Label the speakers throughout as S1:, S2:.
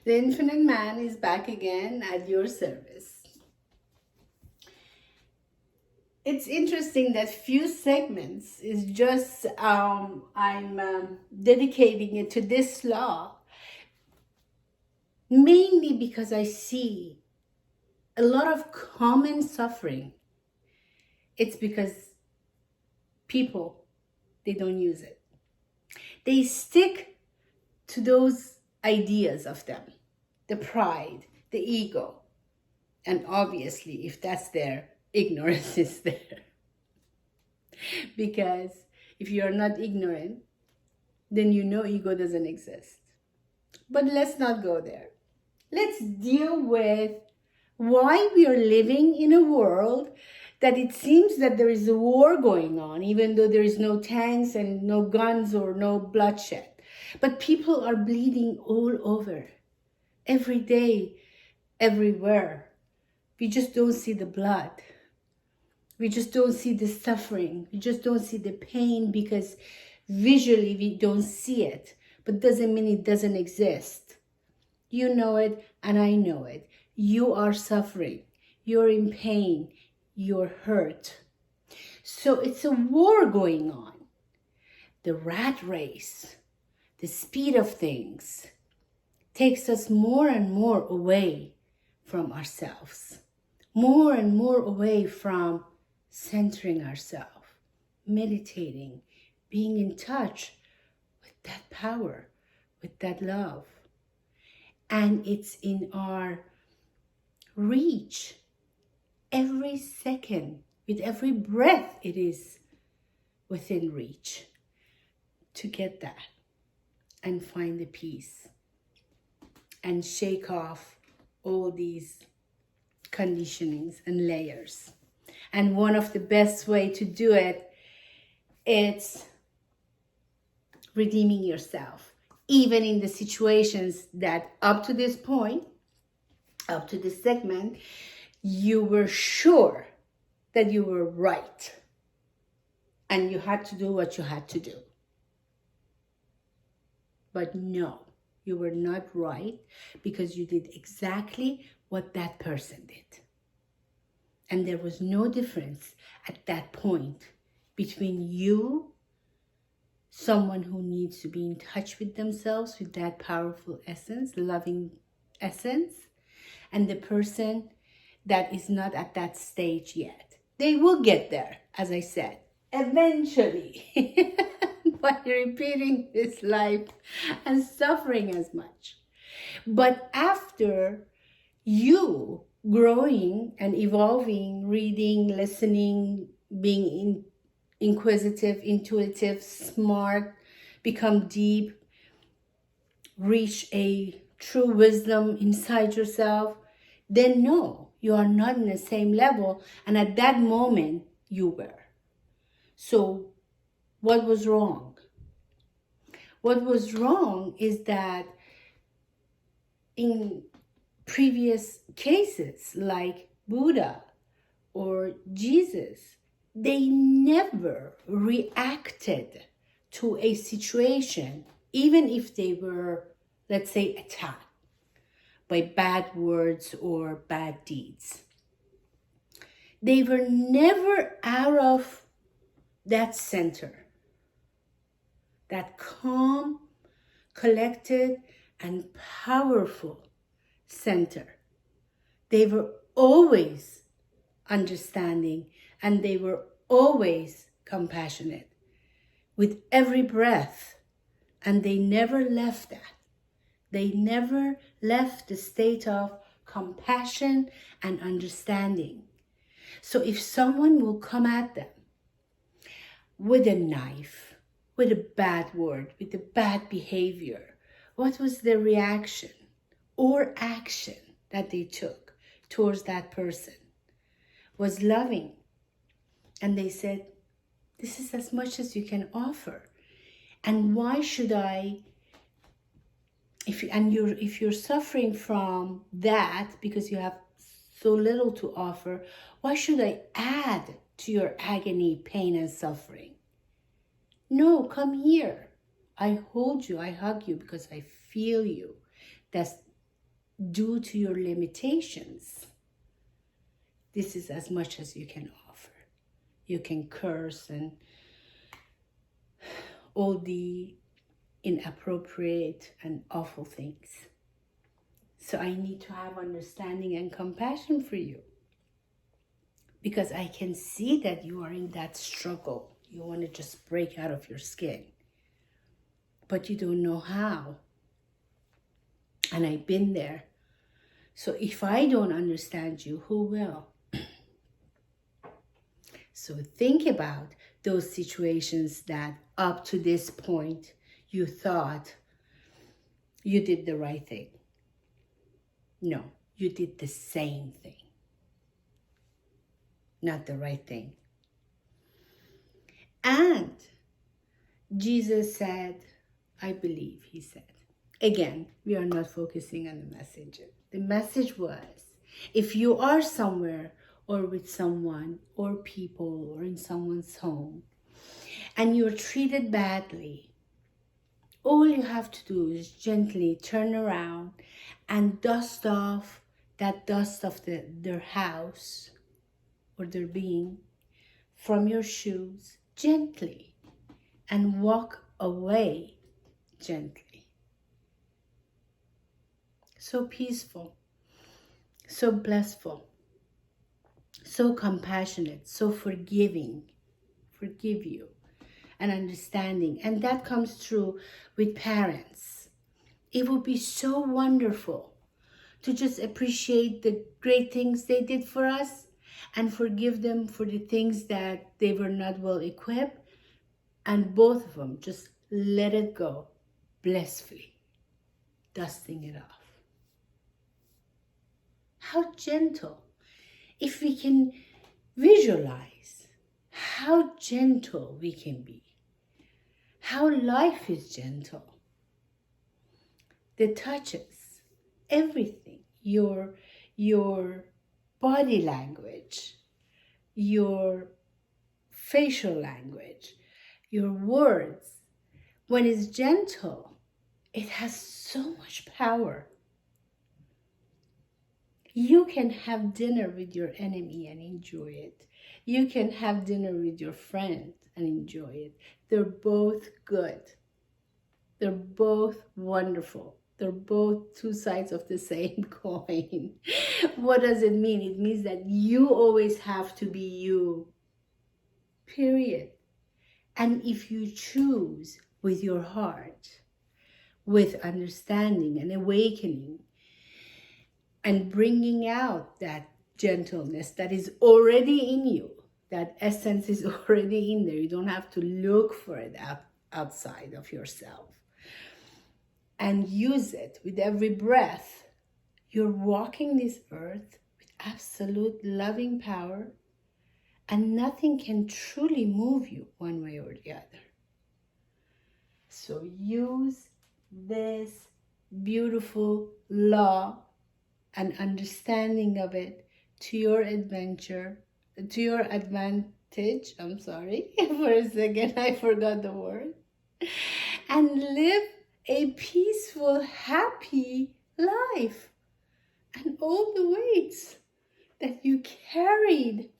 S1: The Infinite Man is back again at your service. It's interesting that few segments is just I'm dedicating it to this law, mainly because I see a lot of common suffering. It's because people, they don't use it. They stick to those ideas of them, the pride, the ego. And obviously, if that's there, ignorance is there. Because if you're not ignorant, then you know ego doesn't exist. But let's not go there. Let's deal with why we are living in a world that it seems that there is a war going on, even though there is no tanks and no guns or no bloodshed. But people are bleeding all over, every day, everywhere. We just don't see the blood. We just don't see the suffering. We just don't see the pain because visually we don't see it. But doesn't mean it doesn't exist. You know it and I know it. You are suffering. You're in pain. You're hurt. So it's a war going on. The rat race, the speed of things, takes us more and more away from ourselves. More and more away from centering ourselves, meditating, being in touch with that power, with that love. And it's in our reach every second, with every breath it is within reach to get that and find the peace and shake off all these conditionings and layers. And one of the best way to do it is redeeming yourself, even in the situations that up to this point, up to this segment, you were sure that you were right and you had to do what you had to do. But no, you were not right because you did exactly what that person did. And there was no difference at that point between you, someone who needs to be in touch with themselves, with that powerful essence, loving essence, and the person that is not at that stage yet. They will get there, as I said, eventually, by repeating this life and suffering as much. But after you growing and evolving, reading, listening, being inquisitive, intuitive, smart, become deep, reach a true wisdom inside yourself, then no, you are not in the same level. And at that moment, you were. So what was wrong? What was wrong is that in previous cases like Buddha or Jesus, they never reacted to a situation, even if they were, let's say, attacked by bad words or bad deeds. They were never out of that center, that calm, collected, and powerful center. They were always understanding and they were always compassionate with every breath, and they never left that. They never left the state of compassion and understanding. So if someone will come at them with a knife, with a bad word, with a bad behavior, what was the reaction or action that they took towards that person? Was loving. And they said, this is as much as you can offer. And why should I, if you're suffering from that because you have so little to offer, why should I add to your agony, pain, and suffering? No, come here. I hold you, I hug you because I feel you. That's due to your limitations. This is as much as you can offer. You can curse and all the inappropriate and awful things. So I need to have understanding and compassion for you, because I can see that you are in that struggle. You want to just break out of your skin, but you don't know how. And I've been there. So if I don't understand you, who will? So think about those situations that up to this point you thought you did the right thing. No, you did the same thing, not the right thing. And Jesus said, I believe he said, again, we are not focusing on the message. The message was, if you are somewhere or with someone or people or in someone's home and you're treated badly, all you have to do is gently turn around and dust off that dust of their house or their being from your shoes gently and walk away gently. So peaceful, so blissful, so compassionate, so forgiving, forgive you, and understanding. And that comes true with parents. It would be so wonderful to just appreciate the great things they did for us and forgive them for the things that they were not well equipped, and both of them just let it go blissfully, dusting it off. How gentle. If we can visualize how gentle we can be, how life is gentle. The touches, everything, your body language, your facial language, your words, when it's gentle, it has so much power. You can have dinner with your enemy and enjoy it. You can have dinner with your friend and enjoy it. They're both good. They're both wonderful. They're both two sides of the same coin. What does it mean? It means that you always have to be you. Period. And if you choose with your heart, with understanding and awakening, and bringing out that gentleness that is already in you, that essence is already in there. You don't have to look for it outside of yourself. And use it with every breath. You're walking this earth with absolute loving power, and nothing can truly move you one way or the other. So use this beautiful law and understanding of it to your adventure, to your advantage. I'm sorry, for a second I forgot the word. And live a peaceful, happy life. And all the weights that you carried,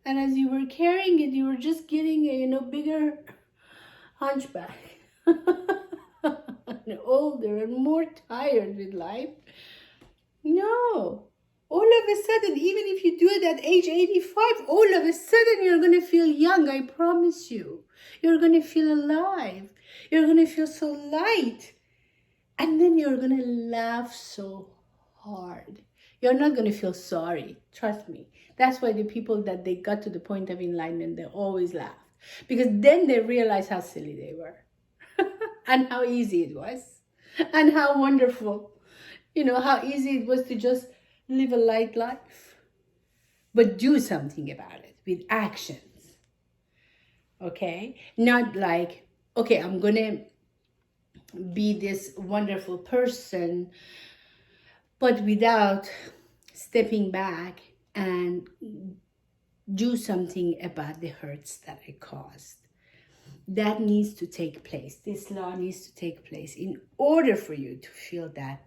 S1: and as you were carrying it, you were just getting a bigger hunchback. And older and more tired with life. No. All of a sudden, even if you do it at age 85, all of a sudden you're going to feel young, I promise you. You're going to feel alive. You're going to feel so light. And then you're going to laugh so hard. You're not going to feel sorry. Trust me. That's why the people that they got to the point of enlightenment, they always laugh. Because then they realize how silly they were. And how easy it was. And how wonderful. How easy it was to just live a light life. But do something about it with actions. Okay? Not like, okay, I'm going to be this wonderful person, but without stepping back and do something about the hurts that I caused. That needs to take place. This law needs to take place in order for you to feel that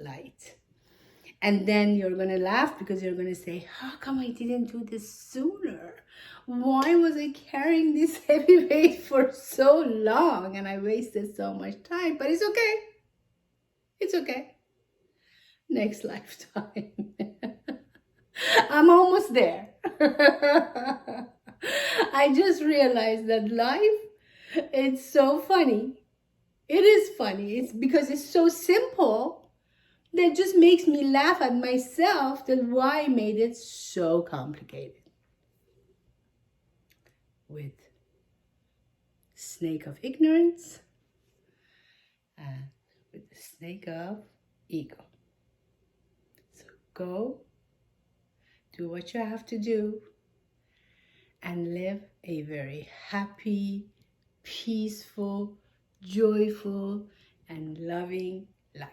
S1: light. And then you're going to laugh because you're going to say, how come I didn't do this sooner? Why was I carrying this heavy weight for so long and I wasted so much time? But it's okay. It's okay. Next lifetime. I'm almost there. I just realized that life, it's so funny. It is funny. It's because it's so simple that just makes me laugh at myself that why I made it so complicated. With snake of ignorance and with the snake of ego. So go, do what you have to do, and live a very happy, peaceful, joyful, and loving life.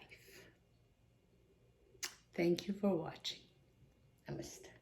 S1: Thank you for watching. Namaste.